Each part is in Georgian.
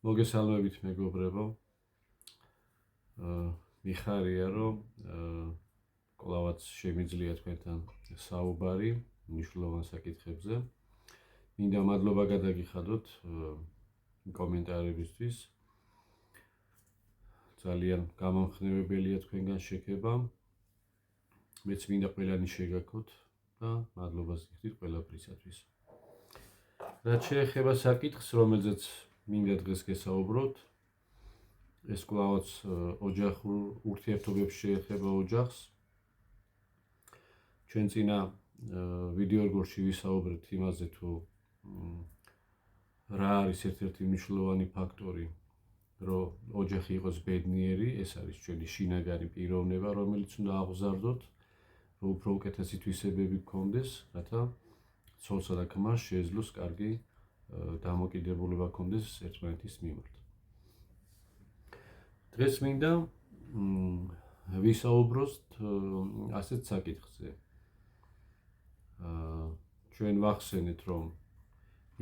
მოგესალმებით მეგობრებო. მიხარია რომ კვლავაც შემიძლია თქვენთან საუბარი მნიშვნელოვან საკითხებზე. მინდა მადლობა გადაგიხადოთ კომენტარებისთვის. ძალიან გამამხნევებელია თქვენგან შექება. მეც მინდა ყველანი შეგაქოთ და მადლობას გიხდით ყველაფრისათვის. რაც შეეხება საკითხს, რომელზეც მინდა დღეს გესაუბროთ, ეს კვლავაც ოჯახურ ურთიერთობებს შეეხება ოჯახს. ჩვენ წინა ვიდეორგოლში ვისაუბრეთ იმაზე, თუ რა არის ერთ-ერთი მნიშვნელოვანი ფაქტორი, რომ ოჯახი იყოს ბედნიერი, ეს არის ჩვენი შინაგანი პიროვნება, რომელიც უნდა აღზარდოთ, რომ უფრო უკეთესი თვისებები გქონდეს, რათა ცოლსა და ქმარს შეეძლოს კარგი დამოკიდებულება გქონდეს ერთმანეთის მიმართ. დღეს მინდა ვისაუბროთ ასეთ საკითხზე. ჩვენ ვახსენეთ, რომ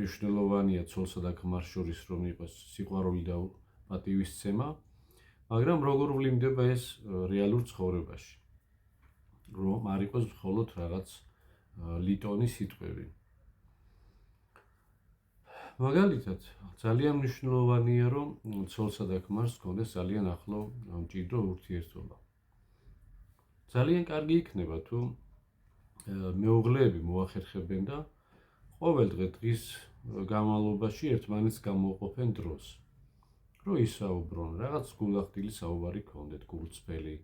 მნიშვნელოვანია ცოლსა და ქმარს შორის რომ იყოს სიყვარული და პატივისცემა, მაგრამ როგორ ვლინდება ეს რეალურ ცხოვრებაში, რომ არ იყოს მხოლოდ რაღაც ლიტონი სიტყვები. მაგალითად, ძალიან მნიშვნელოვანია, რომ ცოლსა და ქმარს გქონდეს ძალიან ახლო მჭიდრო ურთიერთობა. ძალიან კარგი იქნება, თუ მეუღლეები მოახერხებენ და ყოველ დღის განმავლობაში ერთმანეთს გამოუყოფენ დროს, რომ ისაუბრონ, რაღაც გულახდილი საუბარი გქონდეთ, გულწრფელი.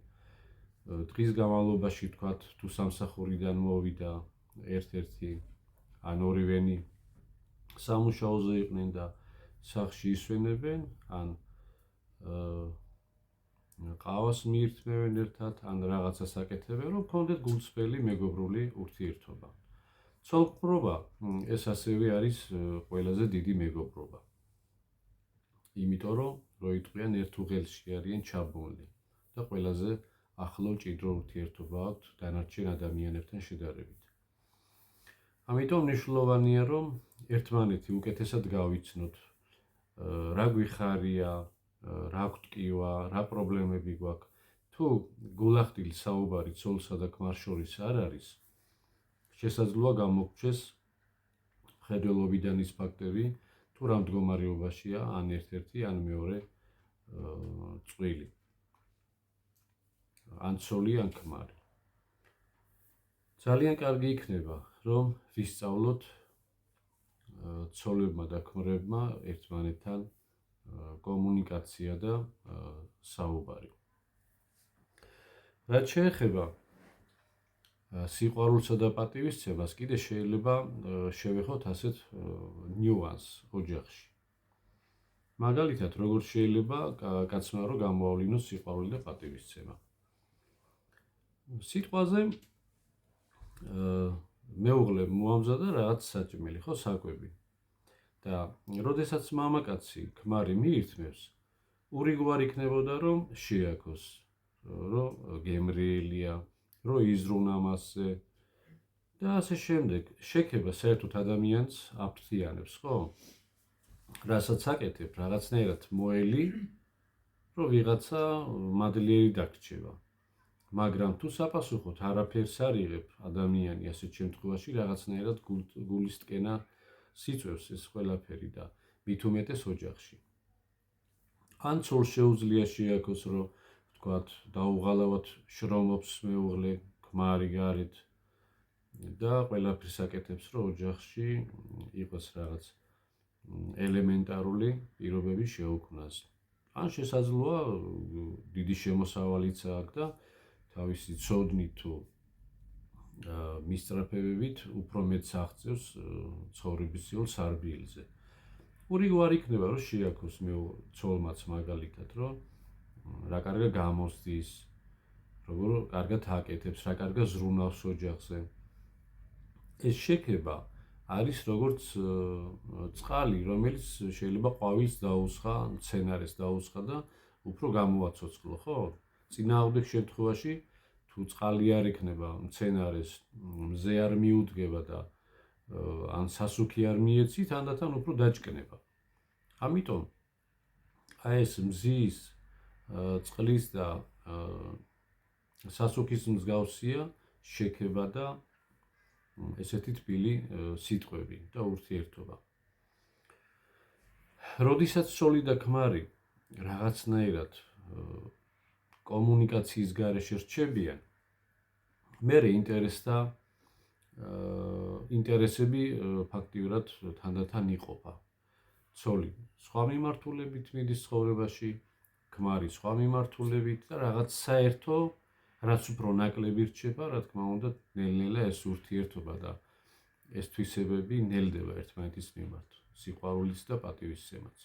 დღის განმავლობაში თქვათ, თუ სამსახურიდან მოვიდა ერთ-ერთი ან ორივენი სამუშაოზე იყვნენ და სახლში ისვენებენ, ან ყავას მიირთმევენ ერთად, ან რაღაცას აკეთებენ, რომ გქონდეთ გულწრფელი მეგობრული ურთიერთობა. ცოლ-ქმრობა ეს ასევე არის ყველაზე დიდი მეგობრობა. იმიტომ რომ როიტყვიან ერთ უღელში არიან ჩაბმული და ყველაზე ახლო მჭიდრო ურთიერთობა აქვთ დანარჩენ ადამიანებთან შედარებით. ამიტომ მნიშვნელოვანია, რომ ერთმანეთი უკეთესად გავიცნოთ, რა გვიხარია, რა გვტკივა, რა პრობლემები გვაქვს. თუ გულახდილი საუბარი ცოლსა და ქმარს შორის არ არის, შესაძლოა გამოგჩეს მხედველობიდან ის ფაქტები, თუ რა მდგომარეობაშია ან ერთ-ერთი, ან მეორე წყვილი, ან ცოლი, ან ქმარი. ძალიან კარგი იქნება, რომ ვისწავლოთ ცოლებმა და ქმრებმა ერთმანეთთან კომუნიკაცია და საუბარი. რაც შეეხება სიყვარულსა და პატივისცემას, კიდე შეიძლება შევეხოთ ასეთ ნიუანსს ოჯახში. მაგალითად, როგორ შეიძლება კაცმა რომ გამოავლინოს სიყვარული და პატივისცემა. სიტყვაზე მეუღლემ მოამზადა რაღაც საჭმელი, ხო, საკვები. და როდესაც მამაკაცი ქმარი მიირთმევს, ურიგვარ იქნებოდა რომ შეაქოს, რომ გემრიელია, რომ იზრუნა მასზე და ასე შემდეგ. შექება საერთოდ ადამიანს აფრთიანებს, ხო? რასაც აკეთებ, რაღაცნაირად მოელი, რომ ვიღაცა მადლიერი დაგრჩება. მაგრამ თუ საპასუხოდ არაფერს არ იღებ ადამიანი ასეთ შემთხვევაში რაღაცნაირად გულის ტკენა სიწევს ეს ყველაფერი და მით უმეტეს ოჯახში. ან ცოლს შეუძლია შეაქოს, რომ ვთქვათ, დაუღალავად შრომობს მეუღლე, ქმარი გარეთ და ყველაფერს აკეთებს, რომ ოჯახში იყოს რაღაც ელემენტარული პირობები შეუქმნას. ან შესაძლოა დიდი შემოსავალიც აქვს და თავისი ცოდნით თუ მისწრაფებებით უფრო მეტს აღწევს ცხოვრებისეულ სარბიელზე. ურიგვარ იქნება, რომ შეაქოს ცოლმაც მაგალითად, რომ რა კარგა გამოსდის, როგორ კარგად აკეთებს, რა კარგა ზრუნავს ოჯახზე. ეს შექება არის როგორც წყალი, რომელიც შეიძლება ყვავილს დაუსხა, მცენარეს დაუსხა და უფრო გამოაცოცხლო, ხო? წინააღმდეგ შემთხვევაში თუ წყალი არ ექნება მცენარეს, მზე არ მიუდგება და ან სასუქი არ მიეცით, თანდათან უფრო დაჭკნება. ამიტომ აი ეს მზის, წყლის და სასუქის მსგავსია შექება და ესეთი თბილი სიტყვები და ურთიერთობა. როდესაც ცოლი და ქმარი რაღაცნაირად კომუნიკაციის გარეშე რჩებიან, მერე ინტერესები ფაქტიურად თანდათან იყოფა. ცოლი სხვა მიმართულებით მიდის ცხოვრებაში, ქმარი სხვა მიმართულებით და რაღაც საერთო, რაც უფრო ნაკლები რჩება, რა თქმა უნდა, ნელ-ნელა ეს ურთიერთობა და ეს თვისებები ნელდება ერთმანეთის მიმართ, სიყვარულიც და პატივისცემაც.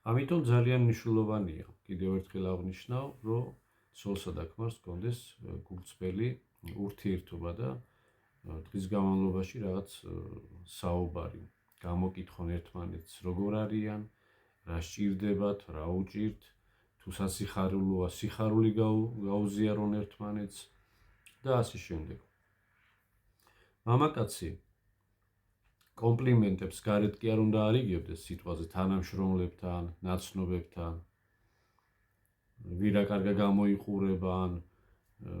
ამიტომ ძალიან მნიშვნელოვანია, კიდევ ერთხელ აღნიშნავ, რომ ცოლსა და ქმარს ჰქონდეს გულწრფელი ურთიერთობა და დღის განმავლობაში რაღაც საუბარი, გამოკითხონ ერთმანეთს როგორ არიან, რა სჭირდებათ, რა უჭირთ, თუ სასიხარულოა, სიხარული გაუზიარონ ერთმანეთს და ასე შემდეგ. მამაკაცი კომპლიმენტებს გარეთ კი არ უნდა არიგებდეს სიტყვაზე თანამშრომლებთან, ნაცნობებთან, ვირა კარგა გამოიყურება ან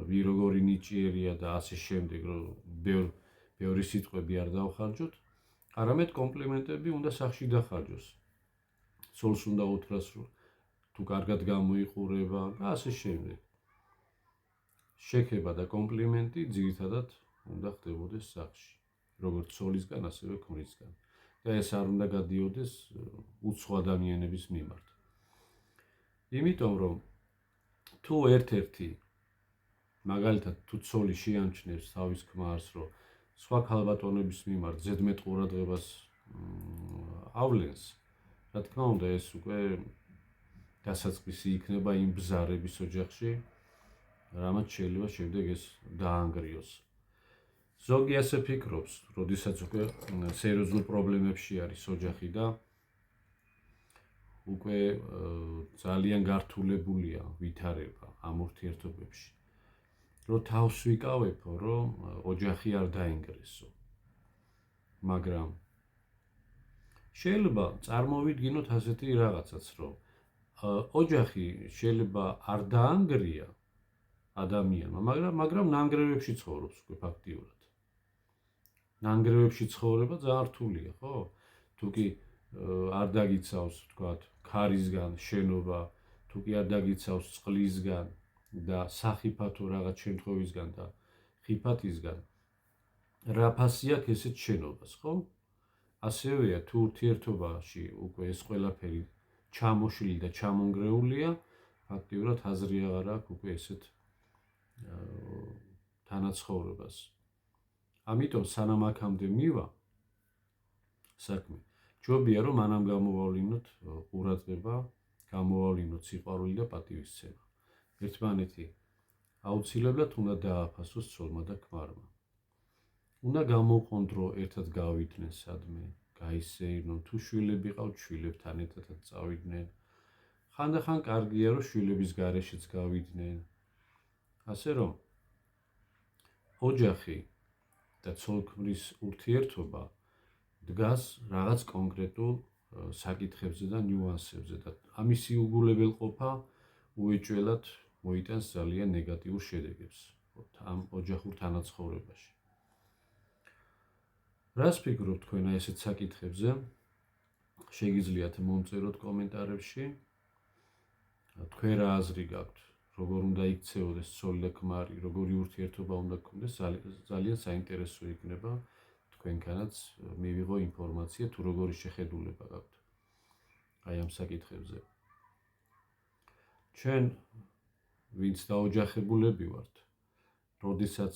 ვი როგორი ნიჭიერია და ასე შემდეგ, რომ ბევრი სიტყვები არ დავხარჯოთ, არამედ კომპლიმენტები უნდა სახში დახარჯოს. ცოლს უნდა უთხრას, რომ თუ კარგად გამოიყურება და ასე შემდეგ. შექება და კომპლიმენტი ძირითადად უნდა ხდებოდეს სახში, როგორც ცოლისგან, ასევე ქმრისგან. და ეს არ უნდა გადიოდეს უცხო ადამიანების მიმართ. იმიტომ რომ თუ ერთ-ერთი მაგალითად თუ ცოლი შეამჩნევს თავის ქმარს, რომ სხვა ქალბატონების მიმართ ზედმეტ ყურადღებას ავლენს, რა თქმა უნდა ეს უკვე დასაწყისი იქნება იმ ბზარების ოჯახში, რამაც შეიძლება შემდეგ ეს დაანგრიოს. ზოგი ასე ფიქრობს, როდესაც უკვე სერიოზულ პრობლემებში არის ოჯახი და უკვე ძალიან გართულებულია ვითარება ამ ურთიერთობებში. რომ თავს ვიკავებო, რომ ოჯახი არ დაინგრესო. მაგრამ შეიძლება წარმოვიდგინოთ ასეთი რაღაცაც, რომ ოჯახი შეიძლება არ დაანგრია ადამიანმა, მაგრამ ნანგრევებში ცხოვრობს უკვე ფაქტიურად. ნანგრევებში ცხოვრება ძალიან რთულია, ხო? თუ კი არ დაგიცავს, თქვათ, ქარისგან შენობა, თუ კი არ დაგიცავს წყლისგან და სახიფათო რაღაც შემთხვევისგან და ხიფათისგან, რა ფასი აქვს ესეთ შენობას, ხო? ასევეა თუ ურთიერთობაში უკვე ეს ყველაფერი ჩამოშლილი და ჩამონგრეულია, ფაქტიურად აზრი აღარ აქვს უკვე ესეთ თანაცხოვრებას. ამიტომ სანამ აქამდე მივა საქმე, ჯობია რომ მანამ გამოავლინოთ ყურადღება, გამოავლინოთ სიყვარული და პატივისცემა. ერთმანეთი აუცილებლად უნდა დააფასოს ცოლმა და ქმარმა. უნდა გამოვყონ დრო ერთად გავიდნენ სადმე, გაისეირნონ, თუ შვილები ყავთ, შვილებთან ერთად წავიდნენ. ხანდახან კარგია რომ შვილების გარეშეც გავიდნენ. ასე რომ ოჯახი და ცოლ-ქმრის ურთიერთობა დგას რაღაც კონკრეტულ საკითხებზე და ნიუანსებზე და ამისი უგულებელყოფა უეჭველად მოიტანს ძალიან ნეგატიურ შედეგებს ამ ოჯახურ თანაცხოვრებაში. რას ფიქრობთ თქვენ აი ესეთ საკითხებზე? შეგიძლიათ მომწეროთ კომენტარებში. თქვენ რა აზრი გაქვთ? როგორ უნდა იქცეოდეს ცოლი და ქმარი, როგორი ურთიერთობა უნდა გქონდეს, ძალიან საინტერესო იქნება თქვენგანაც მივიღო ინფორმაცია, თუ როგორი შეხედულება გაქვთ აი ამ საკითხებზე. ჩვენ ვინც დაოჯახებულები ვართ, როდესაც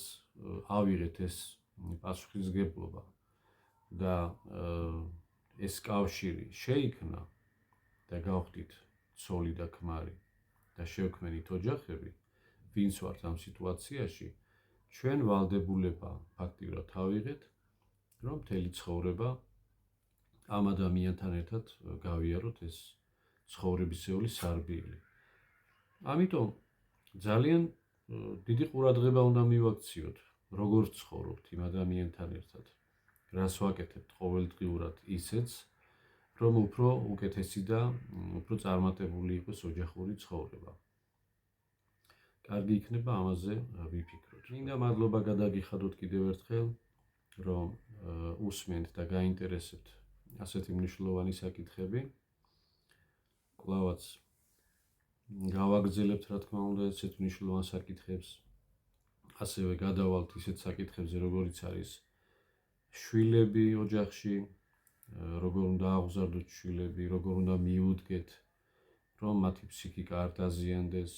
ავიღეთ ეს პასუხისმგებლობა და ეს კავშირი შეიქმნა და გავხდით ცოლი და ქმარი და შევქმნით ოჯახები, ვინც ვართ ამ სიტუაციაში, ჩვენ ვალდებულება ფაქტიურად ავიღეთ, რომ მთელი ცხოვრება ამ ადამიანთან ერთად გავიაროთ ეს ცხოვრებისეული სარბიელი. ამიტომ ძალიან დიდი ყურადღება უნდა მივაქციოთ, როგორ ცხოვრობთ იმ ადამიანთან ერთად, რას ვაკეთებთ ყოველდღიურად ისეც, რომ უფრო უკეთესი და უფრო წარმატებული იყოს ოჯახური ცხოვრება. კარგი იქნება ამაზე ვიფიქროთ. მინდა მადლობა გადაგიხადოთ კიდევ ერთხელ, რომ უსმენთ და გაინტერესებთ ასეთი მნიშვნელოვანი საკითხები. კვლავაც გავაგრძელებთ, რა თქმა უნდა, ესეთ მნიშვნელოვან საკითხებს. ასევე გადავალთ ისეთ საკითხებზე, როგორიც არის შვილები ოჯახში, როგორ უნდა აღზარდოთ შვილები, როგორ უნდა მიუდგეთ, რომ მათი ფსიქიკა არ დაზიანდეს,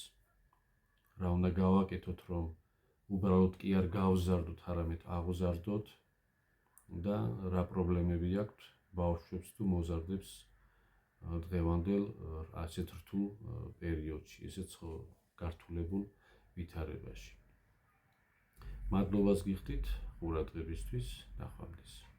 რა უნდა გავაკეთოთ, რომ უბრალოდ კი არ გავზარდოთ, არამედ აღზარდოთ და რა პრობლემები აქვთ ბავშვებს თუ მოზარდებს დღევანდელ ასეთ რთულ პერიოდში, ესეც გართულებულ ვითარებაში. მადლობას გიხდით ყურადღებისთვის, ნახვამდის.